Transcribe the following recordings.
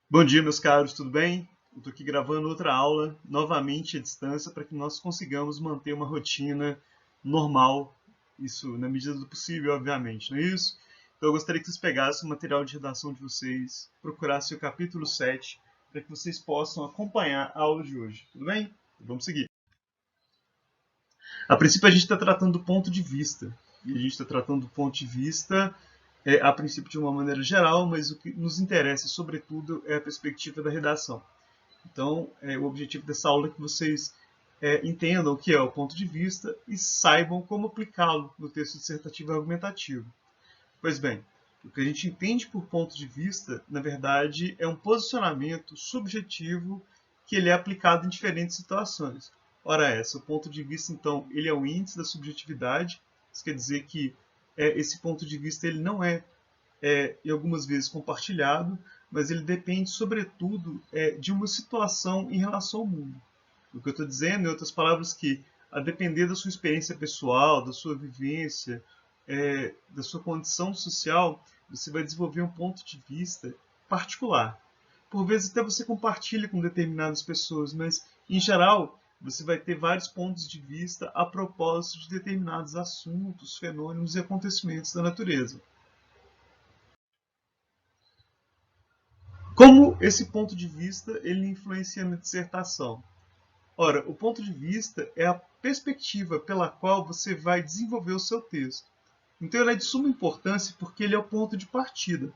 Bom dia, meus caros, tudo bem? Eu estou aqui gravando outra aula, novamente à distância, para que nós consigamos manter uma rotina normal, isso na medida do possível, obviamente, não é isso? Então eu gostaria que vocês pegassem o material de redação de vocês, procurassem o capítulo 7, para que vocês possam acompanhar a aula de hoje, tudo bem? Vamos seguir. A princípio a gente está tratando do ponto de vista, e a gente está tratando do ponto de vista a princípio de uma maneira geral, mas o que nos interessa, sobretudo, é a perspectiva da redação. Então, o objetivo dessa aula é que vocês entendam o que é o ponto de vista e saibam como aplicá-lo no texto dissertativo e argumentativo. Pois bem, o que a gente entende por ponto de vista, na verdade, é um posicionamento subjetivo que ele é aplicado em diferentes situações. Ora essa, o ponto de vista, então, ele é o índice da subjetividade. Isso quer dizer que esse ponto de vista ele não e algumas vezes compartilhado, mas ele depende, sobretudo, de uma situação em relação ao mundo. O que eu estou dizendo, em outras palavras, que a depender da sua experiência pessoal, da sua vivência, da sua condição social, você vai desenvolver um ponto de vista particular. Por vezes até você compartilha com determinadas pessoas, mas em geral você vai ter vários pontos de vista a propósito de determinados assuntos, fenômenos e acontecimentos da natureza. Como esse ponto de vista ele influencia na dissertação? Ora, o ponto de vista é a perspectiva pela qual você vai desenvolver o seu texto. Então ele é de suma importância porque ele é o ponto de partida.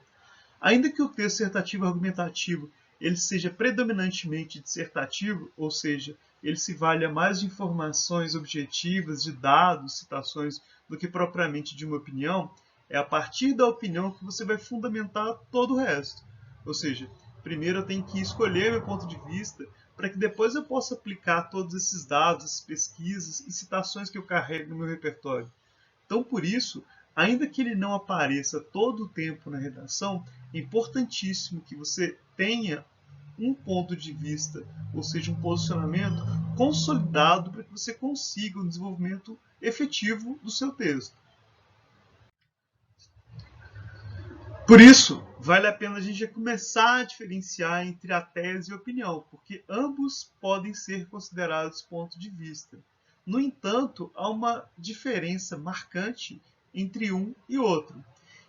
Ainda que o texto dissertativo argumentativo ele seja predominantemente dissertativo, ou seja, ele se valha mais de informações objetivas, de dados, citações, do que propriamente de uma opinião, é a partir da opinião que você vai fundamentar todo o resto. Ou seja, primeiro eu tenho que escolher meu ponto de vista para que depois eu possa aplicar todos esses dados, essas pesquisas e citações que eu carrego no meu repertório. Então, por isso, ainda que ele não apareça todo o tempo na redação, é importantíssimo que você tenha um ponto de vista, ou seja, um posicionamento consolidado para que você consiga um desenvolvimento efetivo do seu texto. Por isso, vale a pena a gente já começar a diferenciar entre a tese e a opinião, porque ambos podem ser considerados pontos de vista. No entanto, há uma diferença marcante entre um e outro.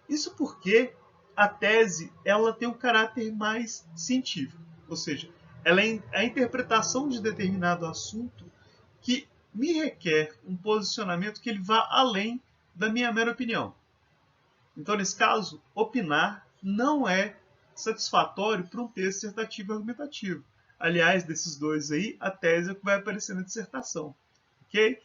Isso porque a tese ela tem um caráter mais científico, ou seja, ela é a interpretação de determinado assunto que me requer um posicionamento que ele vá além da minha mera opinião. Então, nesse caso, opinar não é satisfatório para um texto dissertativo e argumentativo. Aliás, desses dois aí, a tese é o que vai aparecer na dissertação. Ok?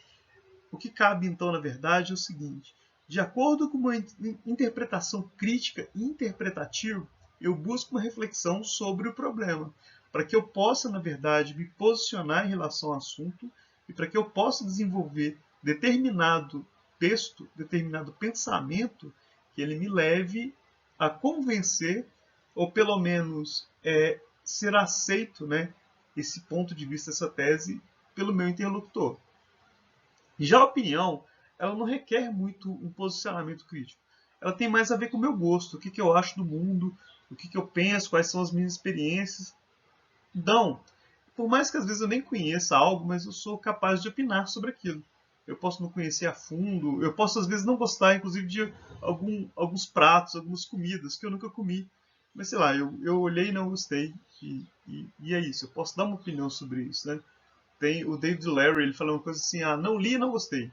O que cabe, então, na verdade, é o seguinte: de acordo com uma interpretação crítica e interpretativa, eu busco uma reflexão sobre o problema, para que eu possa, na verdade, me posicionar em relação ao assunto e para que eu possa desenvolver determinado texto, determinado pensamento que ele me leve a convencer, ou pelo menos ser aceito, né, esse ponto de vista, essa tese, pelo meu interlocutor. Já a opinião, ela não requer muito um posicionamento crítico. Ela tem mais a ver com o meu gosto, o que eu acho do mundo, o que eu penso, quais são as minhas experiências. Então, por mais que às vezes eu nem conheça algo, mas eu sou capaz de opinar sobre aquilo. Eu posso não conhecer a fundo, eu posso às vezes não gostar, inclusive, de alguns pratos, algumas comidas que eu nunca comi. Mas sei lá, eu olhei e não gostei, e é isso, eu posso dar uma opinião sobre isso, né? Tem o David Larry, ele fala uma coisa assim, não li e não gostei.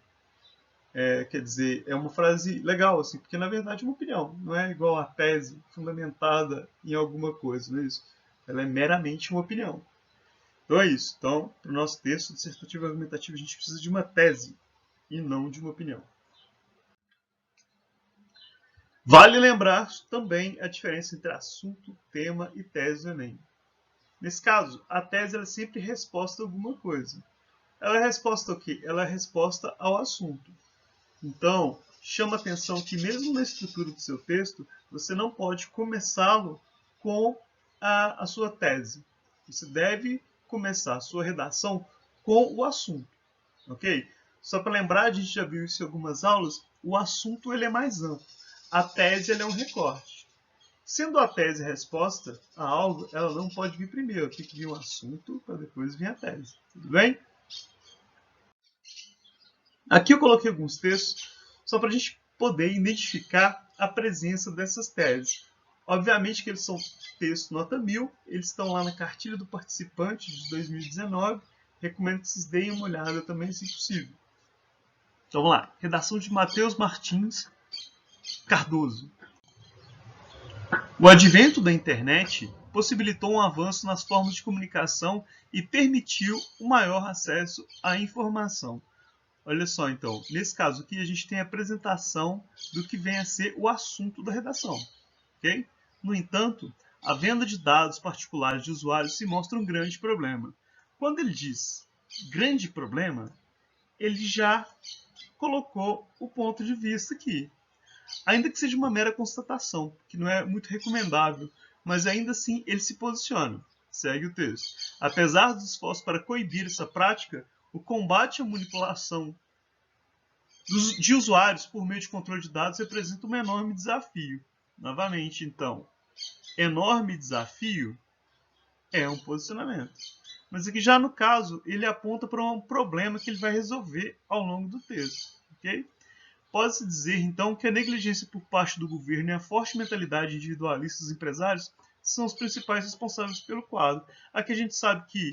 Quer dizer, é uma frase legal, assim, porque na verdade é uma opinião, não é igual a tese fundamentada em alguma coisa, não é isso? Ela é meramente uma opinião. Então é isso. Então, para o nosso texto dissertativo argumentativo, a gente precisa de uma tese e não de uma opinião. Vale lembrar também a diferença entre assunto, tema e tese do Enem. Nesse caso, a tese é sempre resposta a alguma coisa. Ela é resposta ao quê? Ela é resposta ao assunto. Então, chama atenção que mesmo na estrutura do seu texto, você não pode começá-lo com a sua tese. Você deve começar a sua redação com o assunto, ok? Só para lembrar, a gente já viu isso em algumas aulas, o assunto ele é mais amplo. A tese ele é um recorte. Sendo a tese resposta a algo, ela não pode vir primeiro. Tem que vir o assunto para depois vir a tese. Tudo bem? Aqui eu coloquei alguns textos só para a gente poder identificar a presença dessas teses. Obviamente que eles são textos nota 1000, eles estão lá na cartilha do participante de 2019. Recomendo que vocês deem uma olhada também, se possível. Então vamos lá. Redação de Matheus Martins Cardoso. O advento da internet possibilitou um avanço nas formas de comunicação e permitiu o maior acesso à informação. Olha só, então, nesse caso aqui a gente tem a apresentação do que vem a ser o assunto da redação. Okay? No entanto, a venda de dados particulares de usuários se mostra um grande problema. Quando ele diz grande problema, ele já colocou o ponto de vista aqui. Ainda que seja uma mera constatação, que não é muito recomendável, mas ainda assim ele se posiciona. Segue o texto. Apesar dos esforços para coibir essa prática, o combate à manipulação de usuários por meio de controle de dados representa um enorme desafio. Novamente, então, enorme desafio é um posicionamento. Mas aqui já no caso, ele aponta para um problema que ele vai resolver ao longo do texto. Okay? Pode-se dizer, então, que a negligência por parte do governo e a forte mentalidade individualista dos empresários são os principais responsáveis pelo quadro. Aqui a gente sabe que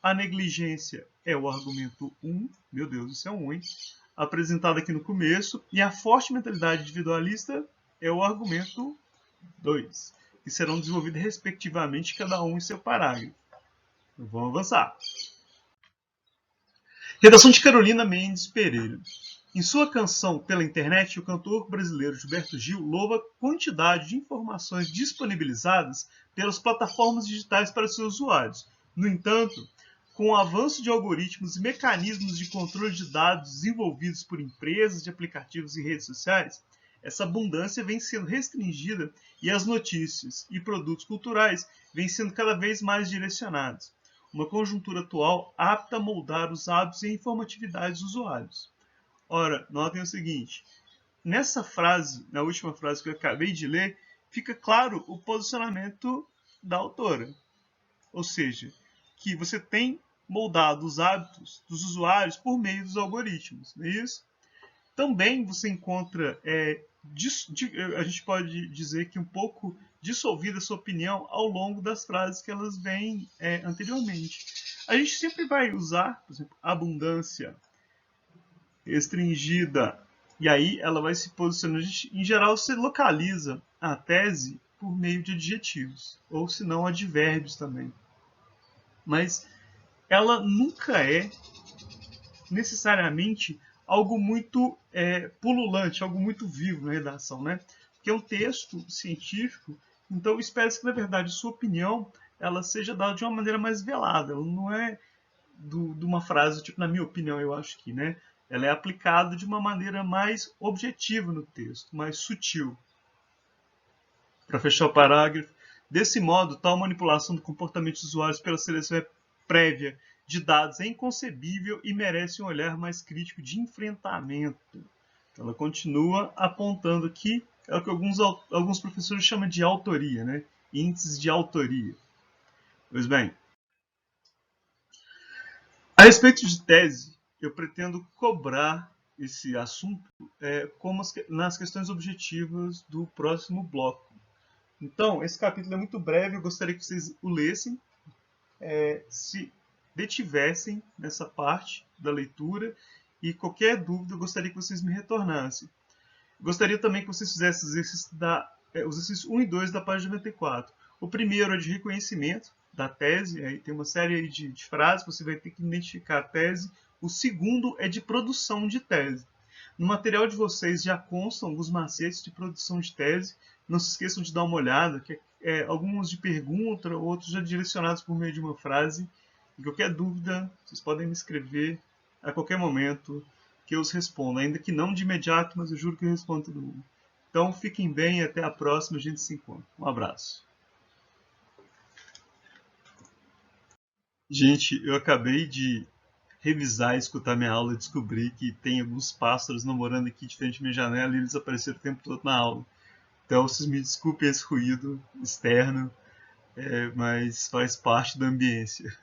a negligência é o argumento 1, meu Deus, isso é um 1, hein? Apresentado aqui no começo, e a forte mentalidade individualista é o argumento 2, que serão desenvolvidos respectivamente, cada um em seu parágrafo. Então, vamos avançar. Redação de Carolina Mendes Pereira. Em sua canção Pela Internet, o cantor brasileiro Gilberto Gil louva a quantidade de informações disponibilizadas pelas plataformas digitais para seus usuários. No entanto, com o avanço de algoritmos e mecanismos de controle de dados desenvolvidos por empresas de aplicativos e redes sociais, essa abundância vem sendo restringida e as notícias e produtos culturais vêm sendo cada vez mais direcionados. Uma conjuntura atual apta a moldar os hábitos e informatividade dos usuários. Ora, notem o seguinte, nessa frase, na última frase que eu acabei de ler, fica claro o posicionamento da autora. Ou seja, que você tem moldado os hábitos dos usuários por meio dos algoritmos, não é isso? Também você encontra, a gente pode dizer que um pouco dissolvida a sua opinião ao longo das frases que elas vêm anteriormente. A gente sempre vai usar, por exemplo, abundância, restringida, e aí ela vai se posicionando. Em geral, você localiza a tese por meio de adjetivos, ou se não, advérbios também. Mas ela nunca é necessariamente algo muito pululante, algo muito vivo na redação, né? Porque é um texto científico, então espera-se que, na verdade, sua opinião ela seja dada de uma maneira mais velada. Ela não é de uma frase, tipo, na minha opinião, eu acho que, né? Ela é aplicada de uma maneira mais objetiva no texto, mais sutil. Para fechar o parágrafo, desse modo, tal manipulação do comportamento dos usuários pela seleção prévia de dados é inconcebível e merece um olhar mais crítico de enfrentamento. Então, ela continua apontando aqui, é o que alguns professores chamam de autoria, né? Índices de autoria. Pois bem, a respeito de tese, eu pretendo cobrar esse assunto como nas questões objetivas do próximo bloco. Então, esse capítulo é muito breve, eu gostaria que vocês o lessem, se detivessem nessa parte da leitura, e qualquer dúvida eu gostaria que vocês me retornassem. Gostaria também que vocês fizessem os exercícios 1 e 2 da página 94. O primeiro é de reconhecimento da tese, aí tem uma série de frases, você vai ter que identificar a tese. O segundo é de produção de tese. No material de vocês já constam alguns macetes de produção de tese. Não se esqueçam de dar uma olhada, que alguns de pergunta, outros já direcionados por meio de uma frase. E qualquer dúvida, vocês podem me escrever a qualquer momento que eu os respondo. Ainda que não de imediato, mas eu juro que eu respondo todo mundo. Então fiquem bem e até a próxima, a gente se encontra. Um abraço. Gente, eu acabei de revisar e escutar minha aula e descobri que tem alguns pássaros namorando aqui de frente à minha janela e eles apareceram o tempo todo na aula. Então, Então, vocês me desculpem esse ruído externo, mas faz parte da ambiência.